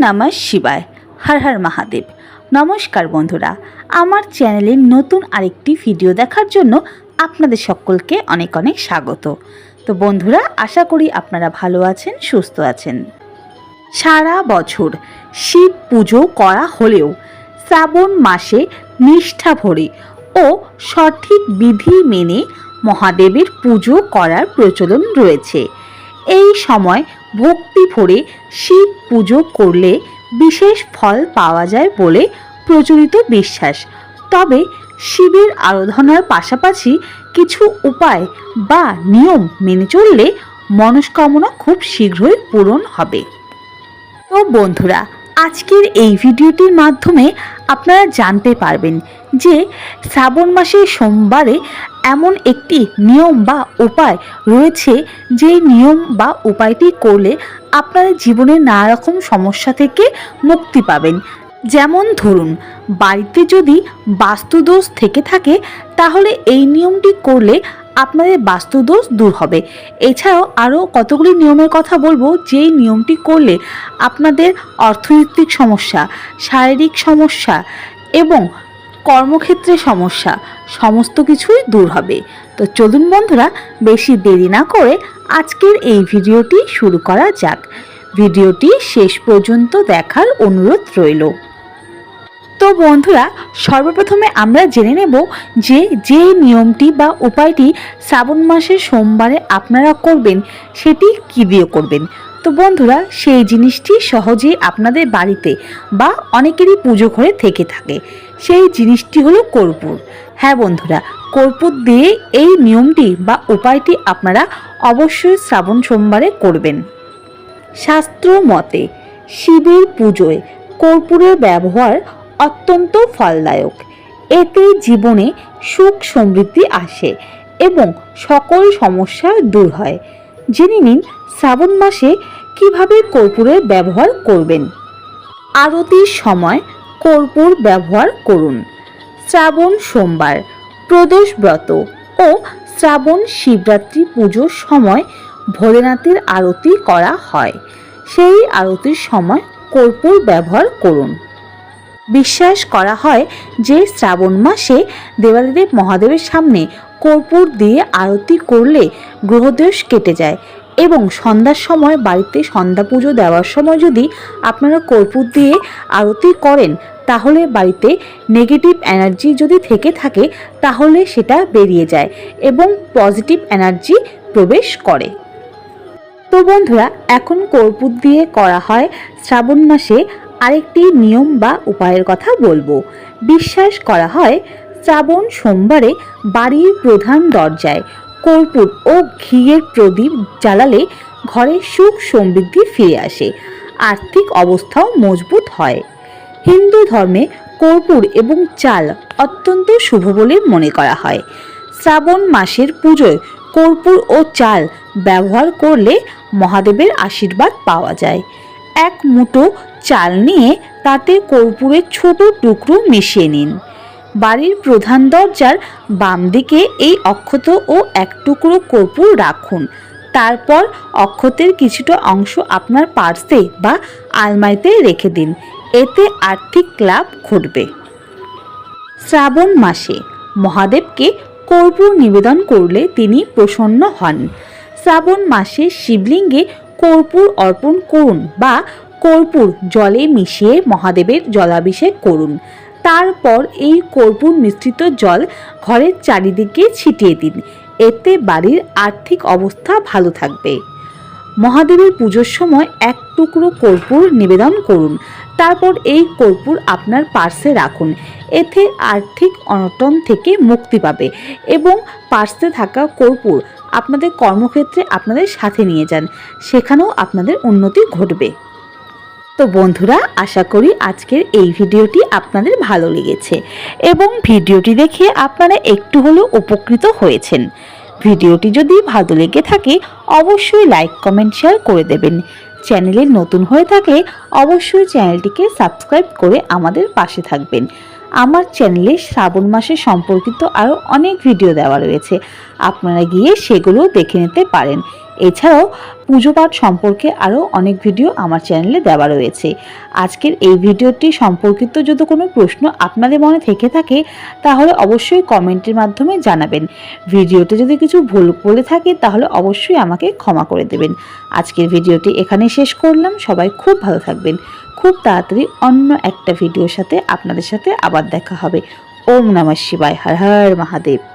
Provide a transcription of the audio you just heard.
নমঃ শিবায়। হর হর মহাদেব। নমস্কার বন্ধুরা, আমার চ্যানেলের নতুন আরেকটি ভিডিও দেখার জন্য আপনাদের সকলকে অনেক অনেক স্বাগত। তো বন্ধুরা, আশা করি আপনারা ভালো আছেন, সুস্থ আছেন। সারা বছর শিব পুজো করা হলেও শ্রাবণ মাসে নিষ্ঠা ভরে ও সঠিক বিধি মেনে মহাদেবের পুজো করার প্রচলন রয়েছে। এই সময় ভক্তি ভরে শিব পুজো করলে বিশেষ ফল পাওয়া যায় বলে প্রচলিত বিশ্বাস। তবে শিবের আরাধনার পাশাপাশি কিছু উপায় বা নিয়ম মেনে চললে মনস্কামনা খুব শীঘ্রই পূরণ হবে। তো বন্ধুরা, আজকের এই ভিডিওটির মাধ্যমে আপনারা জানতে পারবেন যে শ্রাবণ মাসের সোমবারে এমন একটি নিয়ম বা উপায় রয়েছে, যে নিয়ম বা উপায়টি করলে আপনাদের জীবনের নানা রকম সমস্যা থেকে মুক্তি পাবেন। যেমন ধরুন, বাড়িতে যদি বাস্তুদোষ থেকে থাকে তাহলে এই নিয়মটি করলে আপনাদের বাস্তুদোষ দূর হবে। এছাড়াও আরও কতগুলি নিয়মের কথা বলবো, যেই নিয়মটি করলে আপনাদের অর্থনৈতিক সমস্যা, শারীরিক সমস্যা এবং কর্মক্ষেত্রে সমস্যা সমস্ত কিছুই দূর হবে। তো চলুন বন্ধুরা, বেশি দেরি না করে আজকের এই ভিডিওটি শুরু করা যাক। ভিডিওটি শেষ পর্যন্ত দেখার অনুরোধ রইল। তো বন্ধুরা, সর্বপ্রথমে আমরা জেনে নেব যে নিয়মটি বা উপায়টি শ্রাবণ মাসের সোমবারে আপনারা করবেন সেটি কী দিয়ে করবেন। তো বন্ধুরা, সেই জিনিসটি সহজেই আপনাদের বাড়িতে বা অনেকেরই পুজো ঘরে থেকে থাকে। সেই জিনিসটি হলো কর্পূর। হ্যাঁ বন্ধুরা, কর্পূর দিয়ে এই নিয়মটি বা উপায়টি আপনারা অবশ্যই শ্রাবণ সোমবারে করবেন। শাস্ত্র মতে শিবের পুজোয় কর্পূরের ব্যবহার অত্যন্ত ফলদায়ক। এতে জীবনে সুখ সমৃদ্ধি আসে এবং সকল সমস্যা দূর হয়। জেনে নিন শ্রাবণ মাসে কিভাবে কর্পূরের ব্যবহার করবেন। আরতির সময় কর্পূর ব্যবহার করুন। শ্রাবণ সোমবার, প্রদোষ ব্রত ও শ্রাবণ শিবরাত্রি পুজোর সময় ভোলেনাথের আরতি করা হয়। সেই আরতির সময় কর্পূর ব্যবহার করুন। বিশ্বাস করা হয় যে শ্রাবণ মাসে দেবাদিদেব মহাদেবের সামনে কর্পূর দিয়ে আরতি করলে গ্রহদোষ কেটে যায় এবং সন্ধ্যার সময় বাড়িতে সন্ধ্যা পুজো দেওয়ার সময় যদি আপনারা কর্পূর দিয়ে আরতি করেন তাহলে বাড়িতে নেগেটিভ এনার্জি যদি থেকে থাকে তাহলে সেটা বেরিয়ে যায় এবং পজিটিভ এনার্জি প্রবেশ করে। তো বন্ধুরা, এখন কর্পূর দিয়ে করা হয় শ্রাবণ মাসে আরেকটি নিয়ম বা উপায়ের কথা বলবো। বিশ্বাস করা হয় শ্রাবণ সোমবারে বাড়ির প্রধান দরজায় কর্পূর ও ঘিয়ের প্রদীপ জ্বালালে ঘরে সুখ সমৃদ্ধি ফিরে আসে, আর্থিক অবস্থাও মজবুত হয়। হিন্দু ধর্মে কর্পূর এবং চাল অত্যন্ত শুভ বলে মনে করা হয়। শ্রাবণ মাসের পুজোয় কর্পূর ও চাল ব্যবহার করলে মহাদেবের আশীর্বাদ পাওয়া যায়। এক মুঠো চাল নিয়ে তাতে কর্পূরের ছোট টুকরো মিশিয়ে নিন। বাড়ির প্রধান দরজার বাম দিকে এই অক্ষত ও এক টুকরো কর্পূর রাখুন। তারপর অক্ষতের কিছুটা অংশ আপনার পার্সে বা আলমারিতে রেখে দিন। এতে আর্থিক লাভ ঘটবে। শ্রাবণ মাসে মহাদেবকে কর্পূর নিবেদন করলে তিনি প্রসন্ন হন। শ্রাবণ মাসে শিবলিঙ্গে কর্পূর অর্পণ করুন বা কর্পূর জলে মিশিয়ে মহাদেবের জলাভিষেক করুন। তারপর এই কর্পূর মিশ্রিত জল ঘরের চারিদিকে ছিটিয়ে দিন। এতে বাড়ির আর্থিক অবস্থা ভালো থাকবে। মহাদেবের পুজোর সময় এক টুকরো কর্পূর নিবেদন করুন। তারপর এই কর্পূর আপনার পার্সে রাখুন। এতে আর্থিক অনটন থেকে মুক্তি পাবে এবং পার্সে থাকা কর্পূর আপনাদের কর্মক্ষেত্রে আপনাদের সাথে নিয়ে যান, সেখানেও আপনাদের উন্নতি ঘটবে। তো বন্ধুরা, আশা করি আজকের এই ভিডিওটি আপনাদের ভালো লেগেছে এবং ভিডিওটি দেখে আপনারা একটু হলেও উপকৃত হয়েছেন। ভিডিওটি যদি ভালো লেগে থাকে অবশ্যই লাইক, কমেন্ট, শেয়ার করে দেবেন। চ্যানেলে নতুন হয়ে থাকলে অবশ্যই চ্যানেলটিকে সাবস্ক্রাইব করে আমাদের পাশে থাকবেন। আমার চ্যানেলে শ্রাবণ মাসে সম্পর্কিত আরও অনেক ভিডিও দেওয়া রয়েছে, আপনারা গিয়ে সেগুলো দেখে নিতে পারেন এছাড়াও পুজো পাঠ সম্পর্কে আরও অনেক ভিডিও আমার চ্যানেলে দেওয়া রয়েছে। আজকের এই ভিডিওটি সম্পর্কিত যদি কোনো প্রশ্ন আপনাদের মনে থেকে থাকে তাহলে অবশ্যই কমেন্টের মাধ্যমে জানাবেন। ভিডিওতে যদি কিছু ভুল বলে থাকে তাহলে অবশ্যই আমাকে ক্ষমা করে দেবেন। আজকের ভিডিওটি এখানেই শেষ করলাম। সবাই খুব ভালো থাকবেন। খুব তাড়াতাড়ি অন্য একটা ভিডিওর সাথে আপনাদের সাথে আবার দেখা হবে। ওম নমঃ শিবায়। হর হর মহাদেব।